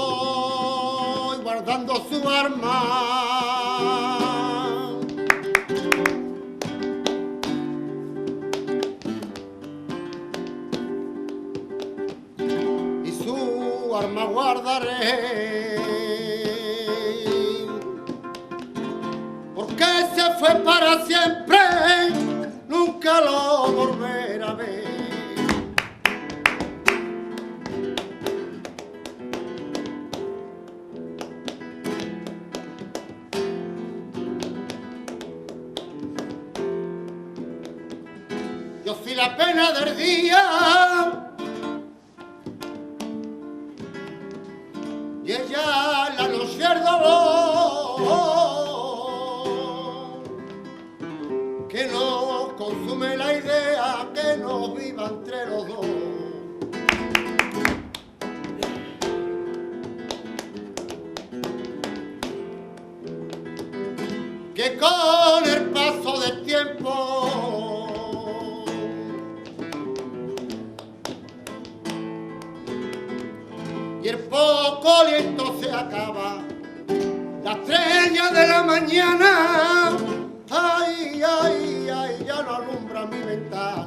Estoy guardando su arma y su arma guardaré, porque se fue para siempre, nunca lo volverá a ver. Yo soy la pena del día y ella la noche el dolor, que no consume la idea que no viva entre los dos. Que con el paso del tiempo y el poco aliento se acaba, la estrella de la mañana, ay, ay, ay, ya no alumbra mi ventana.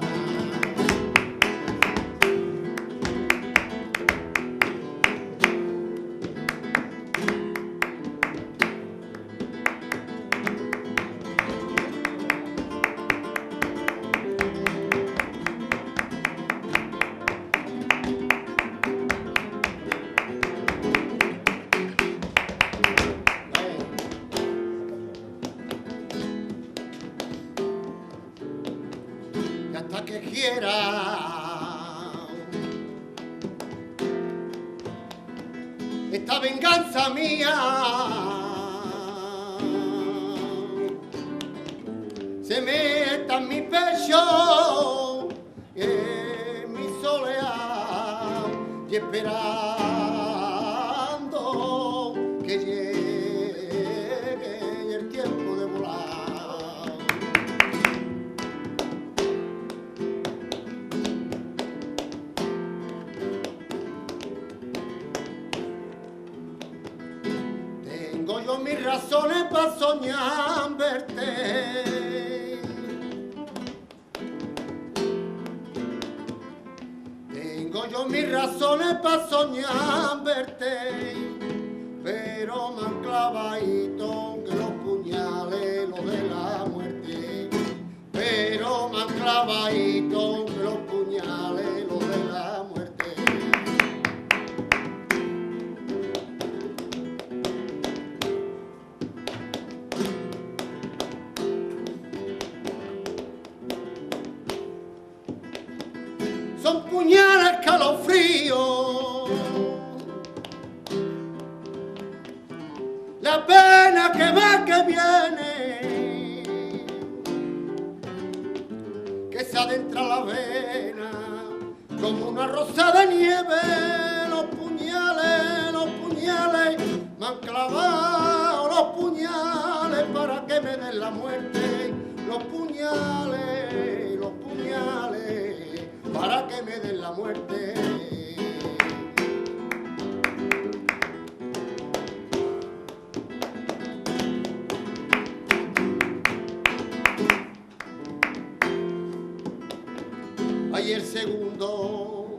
Hasta que quiera esta venganza mía se meta en mi pecho, en mi soledad, y esperando que llegue el tiempo de volar. Tengo yo mis razones para soñar verte, tengo yo mis razones para soñar verte, pero más clavadito que los puñales, los de la muerte, pero más clavadito que los puñales, los de la muerte. Son puñales escalofríos, la pena que va que viene, que se adentra la vena como una rosa de nieve. Los puñales me han clavado, los puñales para que me den la muerte, los puñales para que me den la muerte. hay el segundo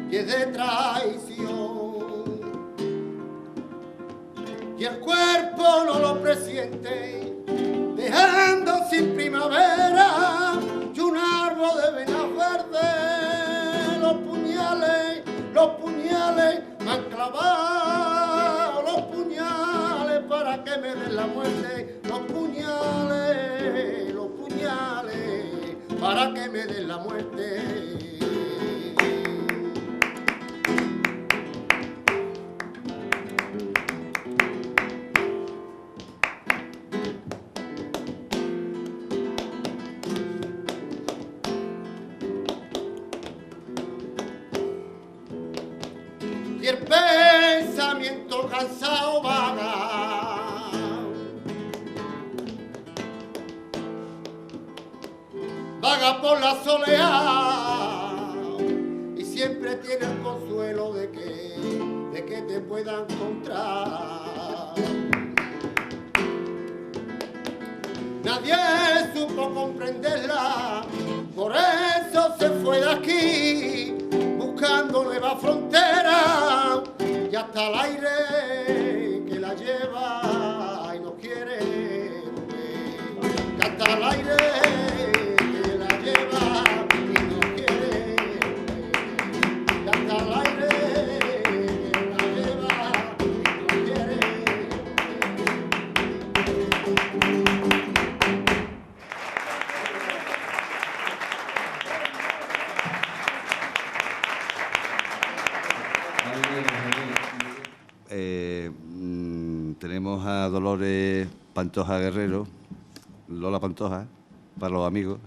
y es de traición, y el cuerpo no lo presiente, dejando sin primavera y un árbol de venas verdes. Los puñales me han clavado, los puñales para que me den la muerte, los puñales para que me den la muerte. Y el pensamiento cansado vaga por la soleá, y siempre tiene el consuelo de que te pueda encontrar. Nadie supo comprenderla, por eso se fue de aquí, buscando nueva frontera, y hasta el aire que la lleva y no quiere volver, que hasta el aire que la lleva y no quiere volver, que hasta el aire que la lleva y no quiere Tenemos a Dolores Pantoja Guerrero, Lola Pantoja, para los amigos,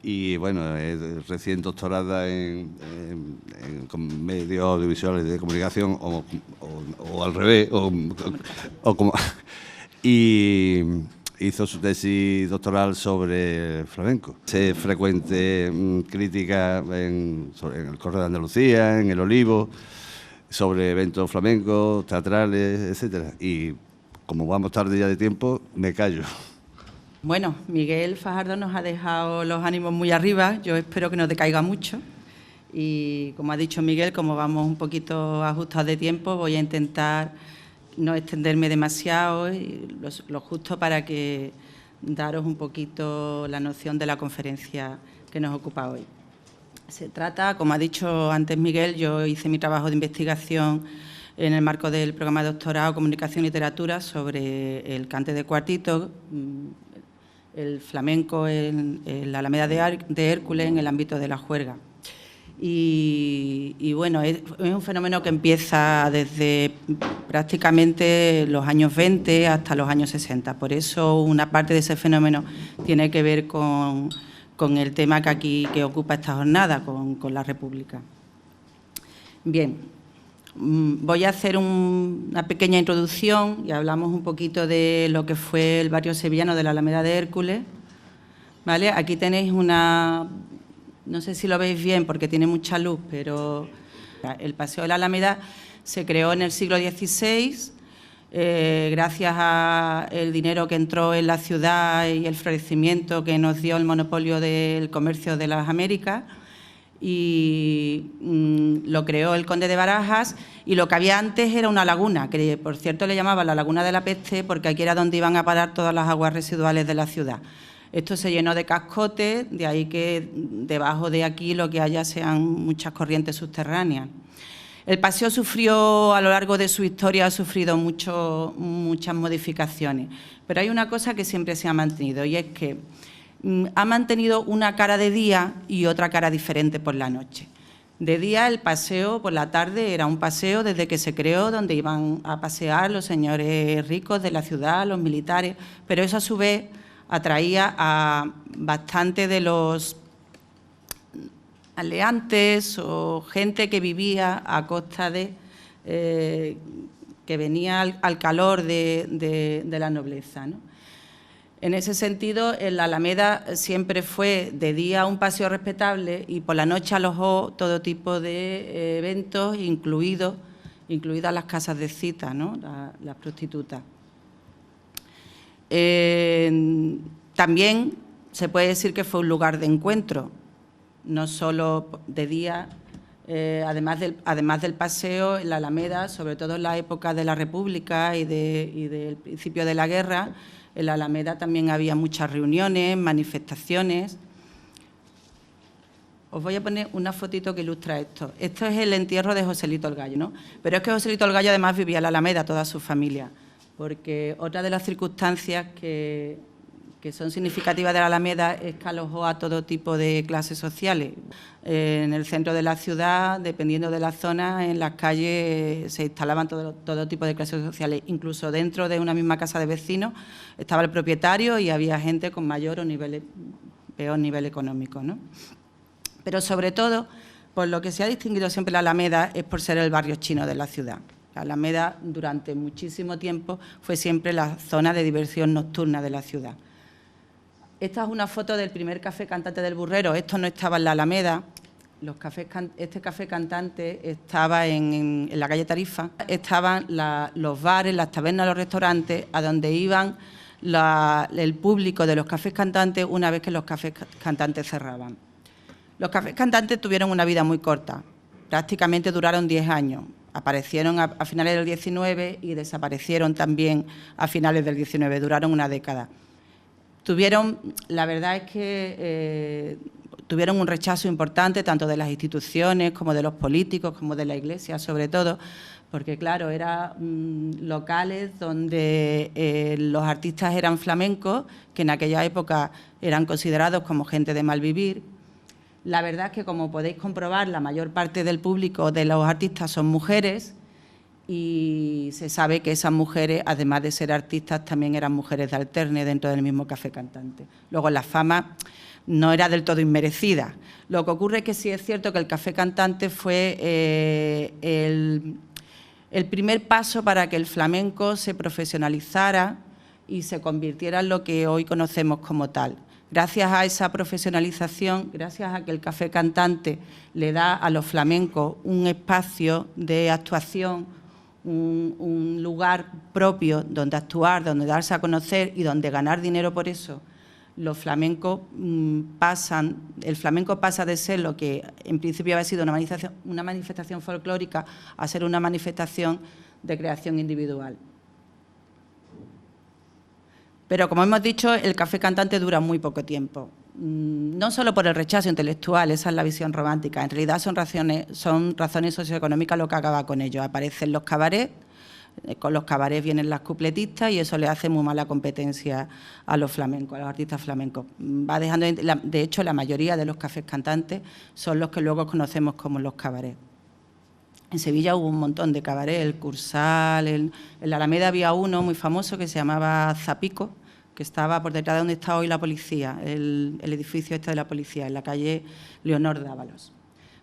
y bueno, es recién doctorada en medios audiovisuales de comunicación, o al revés, o como, y hizo su tesis doctoral sobre flamenco. Es frecuente crítica en el Correo de Andalucía, en El Olivo, sobre eventos flamencos, teatrales, etcétera. Y como vamos tarde ya de tiempo, me callo. Bueno, Miguel Fajardo nos ha dejado los ánimos muy arriba. Yo espero que no decaiga mucho. Y como ha dicho Miguel, como vamos un poquito ajustados de tiempo, voy a intentar no extenderme demasiado, y lo justo para que daros un poquito la noción de la conferencia que nos ocupa hoy. Se trata, como ha dicho antes Miguel, yo hice mi trabajo de investigación en el marco del programa de doctorado Comunicación y Literatura sobre el cante de cuartito, el flamenco en la Alameda de Hércules en el ámbito de la juerga. Y bueno, es un fenómeno que empieza desde prácticamente los años 20 hasta los años 60. Por eso una parte de ese fenómeno tiene que ver con el tema que ocupa esta jornada, con la República. Bien, voy a hacer una pequeña introducción y hablamos un poquito de lo que fue el barrio sevillano de la Alameda de Hércules. ¿Vale? Aquí tenéis una... No sé si lo veis bien porque tiene mucha luz, pero el Paseo de la Alameda se creó en el siglo XVI, gracias al dinero que entró en la ciudad y el florecimiento que nos dio el monopolio del comercio de las Américas, y lo creó el conde de Barajas, y lo que había antes era una laguna, que por cierto le llamaban la Laguna de la Peste, porque aquí era donde iban a parar todas las aguas residuales de la ciudad. Esto se llenó de cascotes, de ahí que debajo de aquí lo que haya sean muchas corrientes subterráneas. El paseo sufrió, a lo largo de su historia, ha sufrido muchas modificaciones, pero hay una cosa que siempre se ha mantenido, y es que ha mantenido una cara de día y otra cara diferente por la noche. De día el paseo, por la tarde, era un paseo desde que se creó, donde iban a pasear los señores ricos de la ciudad, los militares, pero eso a su vez atraía a bastante de los aleantes o gente que vivía a costa de, que venía al calor de la nobleza, ¿no? En ese sentido, en la Alameda siempre fue de día un paseo respetable y por la noche alojó todo tipo de eventos, incluidas las casas de cita, ¿no? Las prostitutas. También se puede decir que fue un lugar de encuentro. no solo de día, además del paseo, en la Alameda, sobre todo en la época de la República y del principio de la guerra, en la Alameda también había muchas reuniones, manifestaciones. Os voy a poner una fotito que ilustra esto. Esto es el entierro de Joselito el Gallo, ¿no? Pero es que Joselito el Gallo además vivía en la Alameda, toda su familia, porque otra de las circunstancias que son significativas de la Alameda es que alojó a todo tipo de clases sociales. En el centro de la ciudad, dependiendo de la zona, en las calles se instalaban todo tipo de clases sociales. Incluso dentro de una misma casa de vecinos estaba el propietario y había gente con mayor o peor nivel económico, ¿no? Pero sobre todo, por lo que se ha distinguido siempre la Alameda es por ser el barrio chino de la ciudad. La Alameda durante muchísimo tiempo fue siempre la zona de diversión nocturna de la ciudad. Esta es una foto del primer café cantante del Burrero. Esto no estaba en la Alameda. Este café cantante estaba en la calle Tarifa. Estaban los bares, las tabernas, los restaurantes, a donde iban el público de los cafés cantantes una vez que los cafés cantantes cerraban. Los cafés cantantes tuvieron una vida muy corta, prácticamente duraron 10 años. Aparecieron a finales del 19 y desaparecieron también a finales del 19, duraron una década. La verdad es que tuvieron un rechazo importante tanto de las instituciones como de los políticos, como de la Iglesia sobre todo, porque claro, eran locales donde los artistas eran flamencos, que en aquella época eran considerados como gente de mal vivir. La verdad es que, como podéis comprobar, la mayor parte del público de los artistas son mujeres y se sabe que esas mujeres, además de ser artistas, también eran mujeres de alterne dentro del mismo café cantante. Luego, la fama no era del todo inmerecida. Lo que ocurre es que sí es cierto que el café cantante fue el primer paso para que el flamenco se profesionalizara y se convirtiera en lo que hoy conocemos como tal. Gracias a esa profesionalización, gracias a que el café cantante le da a los flamencos un espacio de actuación, un lugar propio donde actuar, donde darse a conocer y donde ganar dinero por eso, el flamenco pasa de ser lo que en principio había sido una manifestación folclórica a ser una manifestación de creación individual. Pero, como hemos dicho, el café cantante dura muy poco tiempo. No solo por el rechazo intelectual, esa es la visión romántica, en realidad son razones socioeconómicas lo que acaba con ello. Aparecen los cabarets, con los cabarets vienen las cupletistas y eso le hace muy mala competencia a los flamencos, a los artistas flamencos. De hecho, la mayoría de los cafés cantantes son los que luego conocemos como los cabarets. En Sevilla hubo un montón de cabarets, el Cursal, en la Alameda había uno muy famoso que se llamaba Zapico, que estaba por detrás de donde está hoy la policía, el edificio este de la policía, en la calle Leonor Dávalos.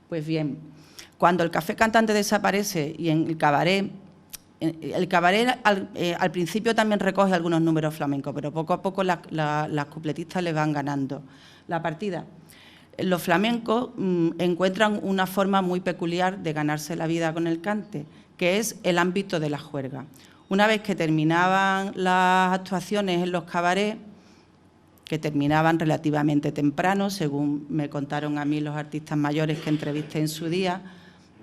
Pues bien, cuando el café cantante desaparece y en el cabaret al principio también recoge algunos números flamencos, pero poco a poco las cupletistas le van ganando la partida. Los flamencos encuentran una forma muy peculiar de ganarse la vida con el cante, que es el ámbito de la juerga. Una vez que terminaban las actuaciones en los cabarets, que terminaban relativamente temprano, según me contaron a mí los artistas mayores que entrevisté en su día,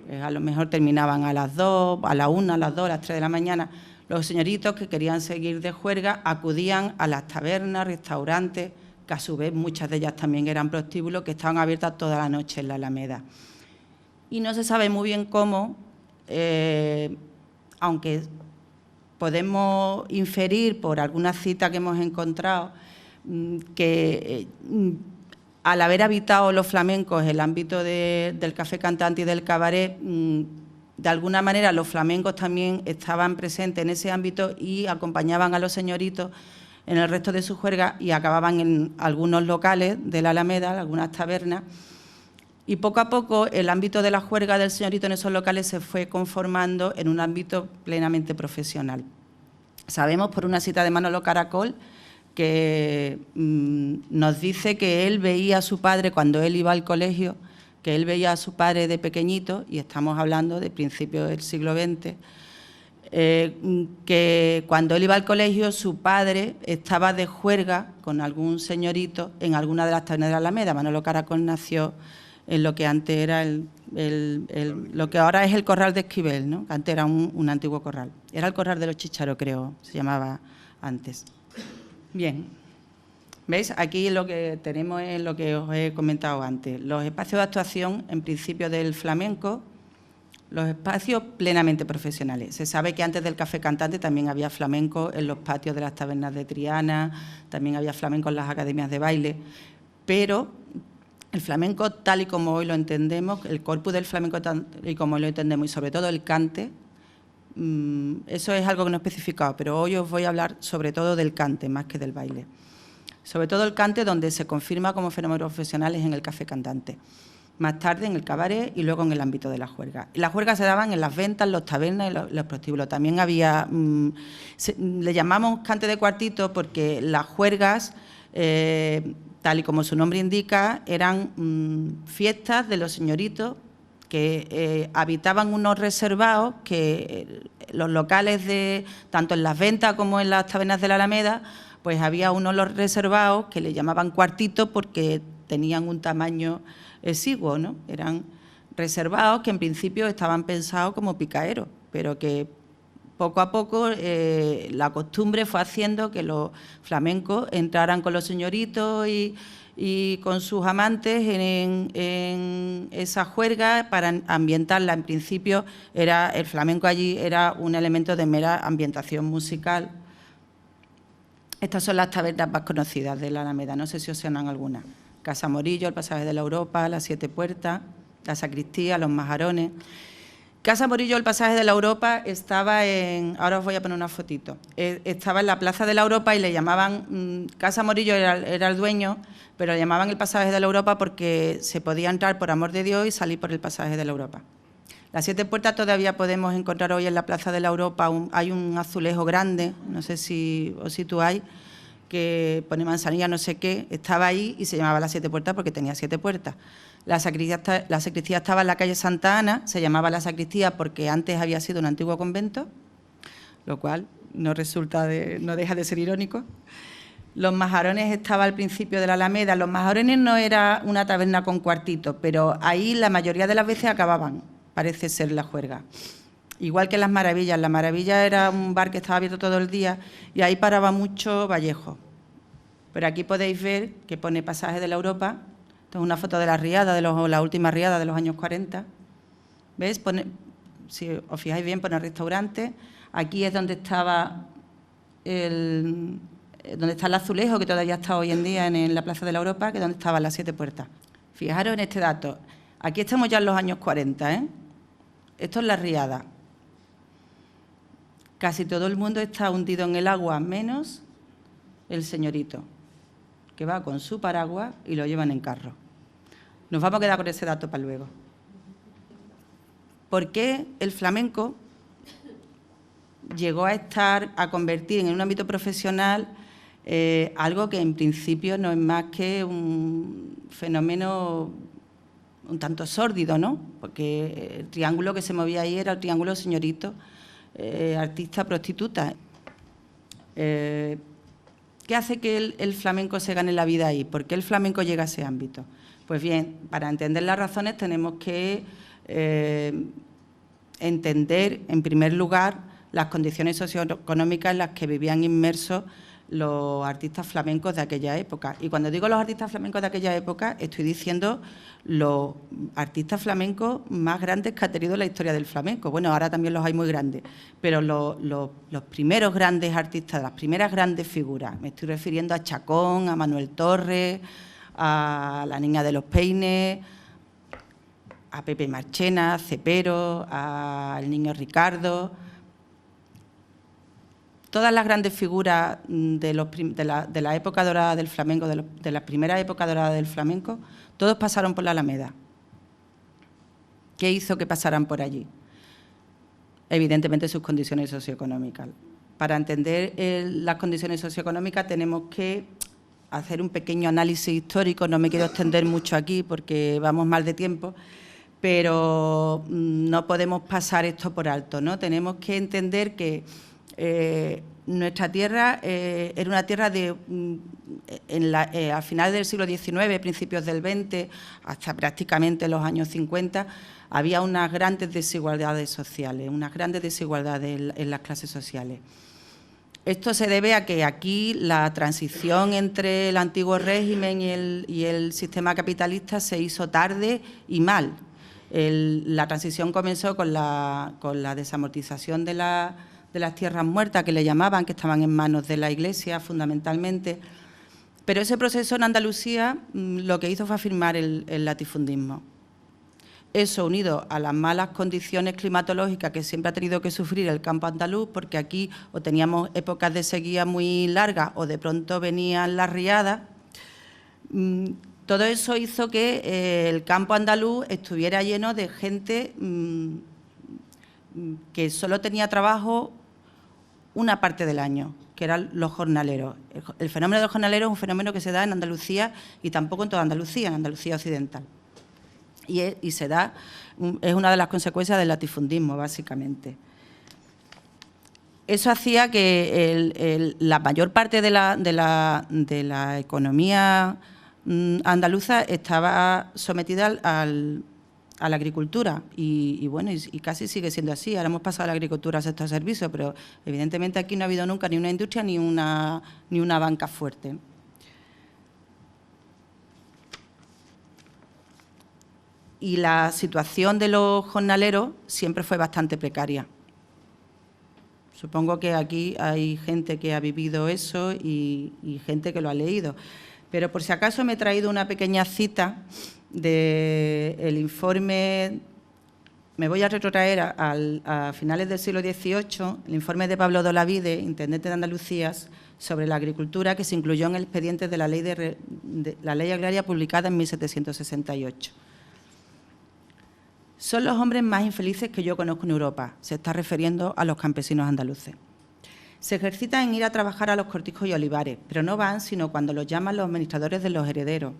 pues a lo mejor terminaban a las 2, a la 1, a las 2, a las 3 de la mañana, los señoritos que querían seguir de juerga acudían a las tabernas, restaurantes, que a su vez muchas de ellas también eran prostíbulos, que estaban abiertas toda la noche en la Alameda. Y no se sabe muy bien cómo, aunque podemos inferir por alguna cita que hemos encontrado que al haber habitado los flamencos el ámbito del café cantante y del cabaret, de alguna manera los flamencos también estaban presentes en ese ámbito y acompañaban a los señoritos en el resto de su juerga y acababan en algunos locales de la Alameda, algunas tabernas. Y poco a poco el ámbito de la juerga del señorito en esos locales se fue conformando en un ámbito plenamente profesional. Sabemos por una cita de Manolo Caracol que nos dice que él veía a su padre cuando él iba al colegio, que él veía a su padre de pequeñito, y estamos hablando de principios del siglo XX, que cuando él iba al colegio su padre estaba de juerga con algún señorito en alguna de las tabernas de la Alameda. Manolo Caracol nació en lo que antes era lo que ahora es el Corral de Esquivel, ¿no? Antes era un antiguo corral. Era el Corral de los Chícharos, creo, se llamaba antes. Bien. ¿Veis? Aquí lo que tenemos es lo que os he comentado antes. Los espacios de actuación, en principio, del flamenco, los espacios plenamente profesionales. Se sabe que antes del Café Cantante también había flamenco en los patios de las tabernas de Triana, también había flamenco en las academias de baile, pero el flamenco tal y como hoy lo entendemos, el corpus del flamenco tal y como hoy lo entendemos y sobre todo el cante, eso es algo que no he especificado, pero hoy os voy a hablar sobre todo del cante más que del baile. Sobre todo el cante, donde se confirma como fenómenos profesionales en el Café Cantante. Más tarde en el cabaret y luego en el ámbito de la juerga. Las juergas se daban en las ventas, los tabernas y los prostíbulos. También había, le llamamos cante de cuartito porque las juergas, tal y como su nombre indica, eran fiestas de los señoritos que habitaban unos reservados que los locales, tanto en las ventas como en las tabernas de la Alameda, pues había unos reservados que le llamaban cuartitos porque tenían un tamaño exiguo, ¿no? Eran reservados que en principio estaban pensados como picaeros, pero que poco a poco la costumbre fue haciendo que los flamencos entraran con los señoritos y con sus amantes en esa juerga para ambientarla. En principio el flamenco allí era un elemento de mera ambientación musical. Estas son las tabernas más conocidas de la Alameda, no sé si os suenan algunas. Casa Morillo, el Pasaje de la Europa, las Siete Puertas, la Sacristía, los Majarones. Casa Morillo, el Pasaje de la Europa, estaba en... Ahora os voy a poner una fotito. Estaba en la Plaza de la Europa y le llamaban... Casa Morillo era el dueño, pero le llamaban el Pasaje de la Europa porque se podía entrar por amor de Dios y salir por el Pasaje de la Europa. Las Siete Puertas todavía podemos encontrar hoy en la Plaza de la Europa. Hay un azulejo grande, no sé si os situáis, que pone Manzanilla no sé qué, estaba ahí y se llamaba las Siete Puertas porque tenía 7 puertas. La sacristía estaba en la calle Santa Ana, se llamaba la sacristía porque antes había sido un antiguo convento, lo cual no deja de ser irónico. Los Majarones estaba al principio de la Alameda. Los Majarones no era una taberna con cuartitos, pero ahí la mayoría de las veces acababan, parece ser, la juerga. Igual que Las Maravillas. La Maravilla era un bar que estaba abierto todo el día y ahí paraba mucho Vallejo. Pero aquí podéis ver que pone Pasaje de la Europa. Esto es una foto de la riada, la última riada de los años 40. ¿Ves? Si os fijáis bien, pone restaurante. Aquí es donde estaba donde está el azulejo, que todavía está hoy en día en la Plaza de la Europa, que es donde estaban las 7 puertas. Fijaros en este dato. Aquí estamos ya en los años 40, ¿eh? Esto es la riada. Casi todo el mundo está hundido en el agua, menos el señorito, que va con su paraguas y lo llevan en carro. Nos vamos a quedar con ese dato para luego. ¿Por qué el flamenco llegó a convertir en un ámbito profesional algo que en principio no es más que un fenómeno un tanto sórdido, ¿no? Porque el triángulo que se movía ahí era el triángulo señorito, artista, prostituta. ¿Qué hace que el flamenco se gane la vida ahí? ¿Por qué el flamenco llega a ese ámbito? Pues bien, para entender las razones tenemos que entender, en primer lugar, las condiciones socioeconómicas en las que vivían inmersos los artistas flamencos de aquella época. Y cuando digo los artistas flamencos de aquella época, estoy diciendo los artistas flamencos más grandes que ha tenido la historia del flamenco. Bueno, ahora también los hay muy grandes, pero los primeros grandes artistas, las primeras grandes figuras, me estoy refiriendo a Chacón, a Manuel Torres, a la Niña de los Peines, a Pepe Marchena, a Cepero, al Niño Ricardo. Todas las grandes figuras de la época dorada del flamenco, de la primera época dorada del flamenco, todos pasaron por la Alameda. ¿Qué hizo que pasaran por allí? Evidentemente sus condiciones socioeconómicas. Para entender las condiciones socioeconómicas tenemos que hacer un pequeño análisis histórico. No me quiero extender mucho aquí porque vamos mal de tiempo, pero no podemos pasar esto por alto, ¿no? Tenemos que entender que Nuestra tierra era una tierra al final del siglo XIX, principios del XX, hasta prácticamente los años 50, había unas grandes desigualdades sociales, unas grandes desigualdades en las clases sociales. Esto se debe a que aquí la transición entre el antiguo régimen y el sistema capitalista se hizo tarde y mal. La transición comenzó con la desamortización de las tierras muertas, que le llamaban, que estaban en manos de la Iglesia fundamentalmente, pero ese proceso en Andalucía lo que hizo fue afirmar el latifundismo. Eso unido a las malas condiciones climatológicas que siempre ha tenido que sufrir el campo andaluz, porque aquí o teníamos épocas de sequía muy largas o de pronto venían las riadas, todo eso hizo que el campo andaluz estuviera lleno de gente que solo tenía trabajo una parte del año, que eran los jornaleros. El fenómeno de los jornaleros es un fenómeno que se da en Andalucía y tampoco en toda Andalucía, en Andalucía occidental. Y se da, es una de las consecuencias del latifundismo, básicamente. Eso hacía que la mayor parte de la economía andaluza estaba sometida a la agricultura y bueno, y casi sigue siendo así. Ahora hemos pasado a la agricultura al sector servicio, pero evidentemente aquí no ha habido nunca ni una industria ni una banca fuerte. Y la situación de los jornaleros siempre fue bastante precaria. Supongo que aquí hay gente que ha vivido eso y gente que lo ha leído. Pero por si acaso me he traído una pequeña cita del informe, me voy a retrotraer a finales del siglo XVIII, el informe de Pablo de Olavide, intendente de Andalucía, sobre la agricultura, que se incluyó en el expediente de la ley agraria publicada en 1768. Son los hombres más infelices que yo conozco en Europa, se está refiriendo a los campesinos andaluces. Se ejercitan en ir a trabajar a los cortijos y olivares, pero no van sino cuando los llaman los administradores de los herederos,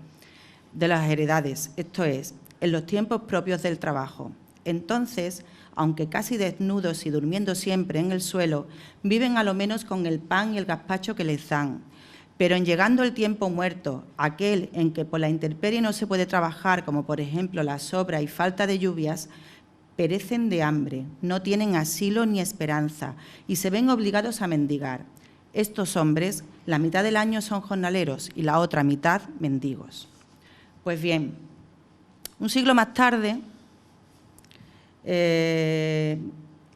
de las heredades, esto es, en los tiempos propios del trabajo. Entonces, aunque casi desnudos y durmiendo siempre en el suelo, viven a lo menos con el pan y el gazpacho que les dan. Pero en llegando el tiempo muerto, aquel en que por la intemperie no se puede trabajar, como por ejemplo la sobra y falta de lluvias, perecen de hambre, no tienen asilo ni esperanza y se ven obligados a mendigar. Estos hombres, la mitad del año son jornaleros y la otra mitad mendigos. Pues bien, un siglo más tarde,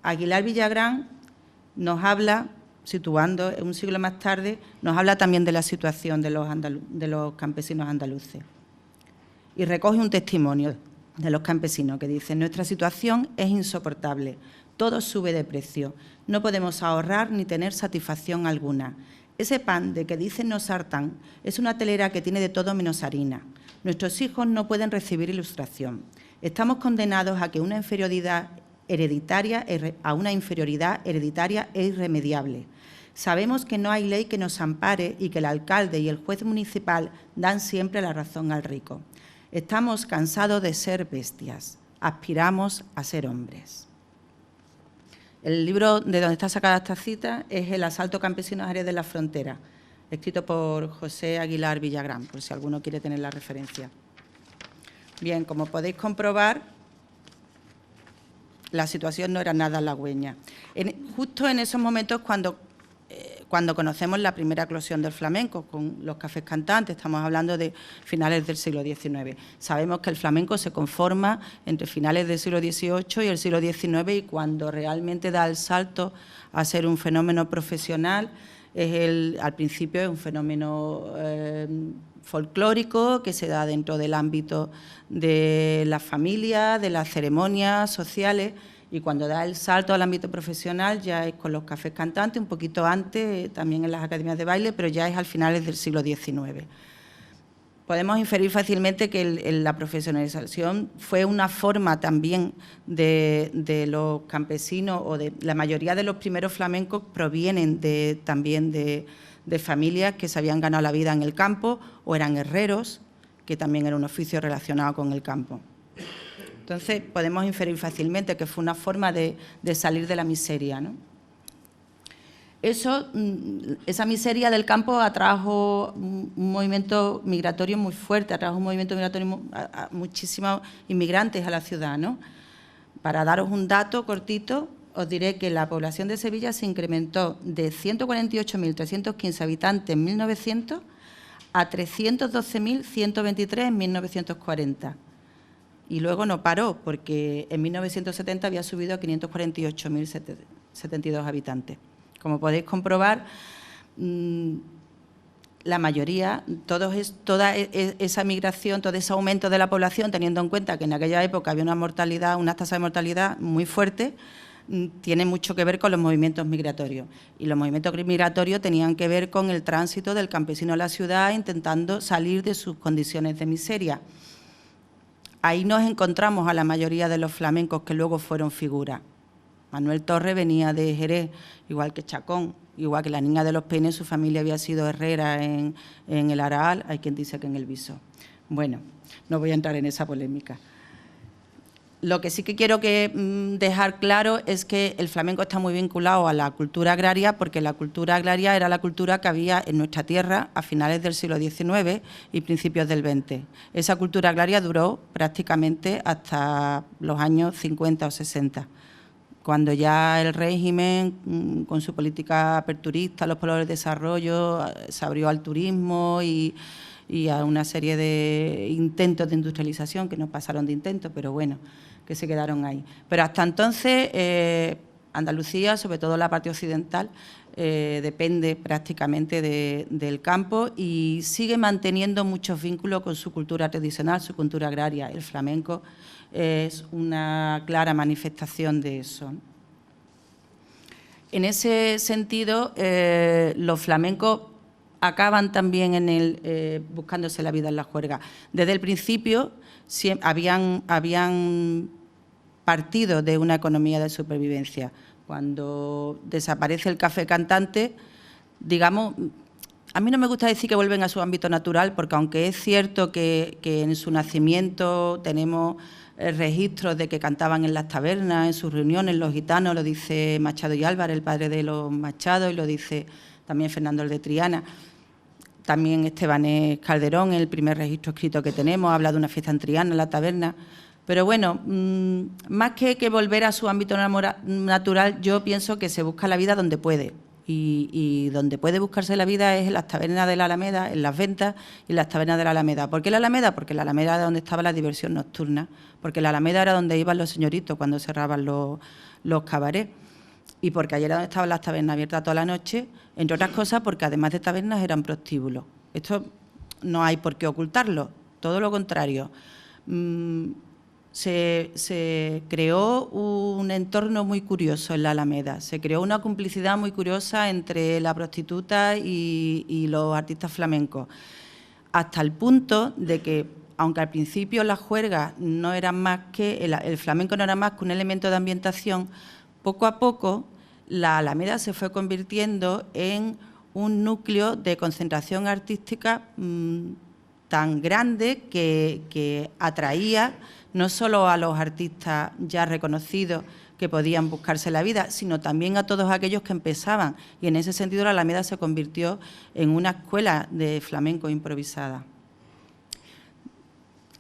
Aguilar Villagrán nos habla, situando un siglo más tarde, nos habla también de la situación de los campesinos andaluces. Y recoge un testimonio de los campesinos que dice: nuestra situación es insoportable, todo sube de precio, no podemos ahorrar ni tener satisfacción alguna. Ese pan de que dicen nos hartan es una telera que tiene de todo menos harina. Nuestros hijos no pueden recibir ilustración. Estamos condenados a una inferioridad hereditaria e irremediable. Sabemos que no hay ley que nos ampare y que el alcalde y el juez municipal dan siempre la razón al rico. Estamos cansados de ser bestias, aspiramos a ser hombres. El libro de donde está sacada esta cita es El asalto campesino a Jerez de la Frontera, escrito por José Aguilar Villagrán, por si alguno quiere tener la referencia. Bien, como podéis comprobar, la situación no era nada halagüeña. Justo en esos momentos cuando conocemos la primera eclosión del flamenco, con los cafés cantantes, estamos hablando de finales del siglo XIX. Sabemos que el flamenco se conforma entre finales del siglo XVIII y el siglo XIX, y cuando realmente da el salto a ser un fenómeno profesional, al principio es un fenómeno folclórico que se da dentro del ámbito de la familia, de las ceremonias sociales, y cuando da el salto al ámbito profesional ya es con los cafés cantantes, un poquito antes, también en las academias de baile, pero ya es al finales del siglo XIX. Podemos inferir fácilmente que la profesionalización fue una forma también de los campesinos, o de la mayoría de los primeros flamencos provienen también de familias que se habían ganado la vida en el campo, o eran herreros, que también era un oficio relacionado con el campo. Entonces, podemos inferir fácilmente que fue una forma de salir de la miseria, ¿no? esa miseria del campo atrajo un movimiento migratorio muy fuerte, atrajo un movimiento migratorio a muchísimos inmigrantes a la ciudad, ¿no? Para daros un dato cortito, os diré que la población de Sevilla se incrementó de 148.315 habitantes en 1900 a 312.123 en 1940. Y luego no paró, porque en 1970 había subido a 548.072 habitantes. Como podéis comprobar, la mayoría, toda esa migración, todo ese aumento de la población, teniendo en cuenta que en aquella época había una tasa de mortalidad muy fuerte, tiene mucho que ver con los movimientos migratorios. Y los movimientos migratorios tenían que ver con el tránsito del campesino a la ciudad, intentando salir de sus condiciones de miseria. Ahí nos encontramos a la mayoría de los flamencos que luego fueron figuras. Manuel Torre venía de Jerez, igual que Chacón, igual que la Niña de los Peines, su familia había sido herrera en el Araal, hay quien dice que en el Viso. Bueno, no voy a entrar en esa polémica. Lo que sí que quiero dejar claro es que el flamenco está muy vinculado a la cultura agraria, porque la cultura agraria era la cultura que había en nuestra tierra a finales del siglo XIX y principios del XX. Esa cultura agraria duró prácticamente hasta los años 50 o 60, cuando ya el régimen, con su política aperturista, los polos de desarrollo, se abrió al turismo y a una serie de intentos de industrialización, que no pasaron de intentos, pero bueno, que se quedaron ahí. Pero hasta entonces, Andalucía, sobre todo la parte occidental, depende prácticamente del campo y sigue manteniendo muchos vínculos con su cultura tradicional, su cultura agraria. El flamenco es una clara manifestación de eso. En ese sentido, los flamencos acaban también buscándose la vida en la juerga. Desde el principio habían partido de una economía de supervivencia. Cuando desaparece el café cantante, digamos, a mí no me gusta decir que vuelven a su ámbito natural, porque aunque es cierto que en su nacimiento tenemos registros de que cantaban en las tabernas, en sus reuniones, los gitanos, lo dice Machado y Álvarez, el padre de los Machado, y lo dice también Fernando el de Triana. También Estebanés Calderón, el primer registro escrito que tenemos, habla de una fiesta en Triana, en la taberna. Pero bueno, más que volver a su ámbito natural, yo pienso que se busca la vida donde puede. Y donde puede buscarse la vida es en las tabernas de la Alameda, en las ventas y en las tabernas de la Alameda. ¿Por qué la Alameda? Porque la Alameda era donde estaba la diversión nocturna, porque la Alameda era donde iban los señoritos cuando cerraban los cabarets, y porque ayer era donde estaban las tabernas abiertas toda la noche, entre otras cosas porque además de tabernas eran prostíbulos. Esto no hay por qué ocultarlo, todo lo contrario. Se creó un entorno muy curioso en la Alameda, se creó una complicidad muy curiosa entre la prostituta y los artistas flamencos, hasta el punto de que, aunque al principio las juergas no eran más que, el flamenco no era más que un elemento de ambientación, poco a poco la Alameda se fue convirtiendo en un núcleo de concentración artística tan grande que atraía no solo a los artistas ya reconocidos que podían buscarse la vida, sino también a todos aquellos que empezaban. Y en ese sentido la Alameda se convirtió en una escuela de flamenco improvisada.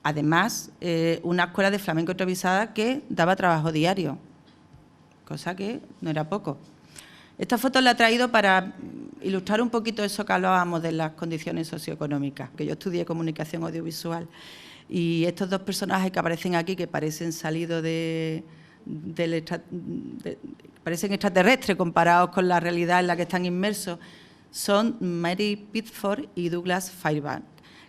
Además, una escuela de flamenco improvisada que daba trabajo diario, cosa que no era poco. Esta foto la he traído para ilustrar un poquito eso que hablábamos de las condiciones socioeconómicas, que yo estudié comunicación audiovisual. Y estos dos personajes que aparecen aquí, que parecen salidos parecen extraterrestres comparados con la realidad en la que están inmersos, son Mary Pickford y Douglas Fairbanks,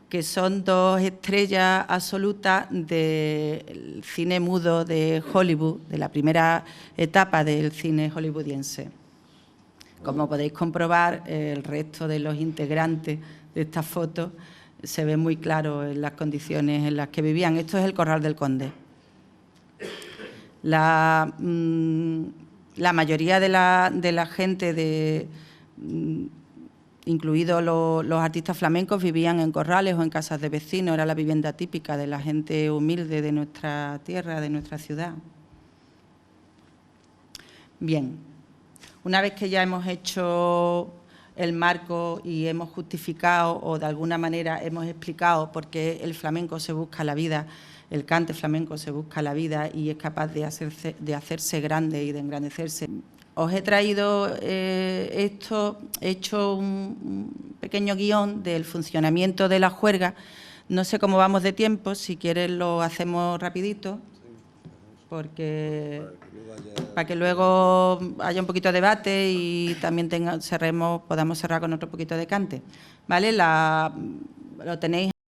que son dos estrellas absolutas del cine mudo de Hollywood, de la primera etapa del cine hollywoodiense. Como podéis comprobar, el resto de los integrantes de esta foto se ve muy claro en las condiciones en las que vivían. Esto es el Corral del Conde. La mayoría de la gente, incluidos los artistas flamencos, vivían en corrales o en casas de vecinos. Era la vivienda típica de la gente humilde de nuestra tierra, de nuestra ciudad. Bien, Una vez que ya hemos hecho el marco y hemos justificado o de alguna manera hemos explicado por qué el flamenco se busca la vida, el cante flamenco se busca la vida y es capaz de hacerse grande y de engrandecerse. Os he traído esto, he hecho un pequeño guión del funcionamiento de la juerga. No sé cómo vamos de tiempo, si quieres lo hacemos rapidito, porque para que luego haya un poquito de debate y también podamos cerrar con otro poquito de cante. ¿Vale? Lo tenéis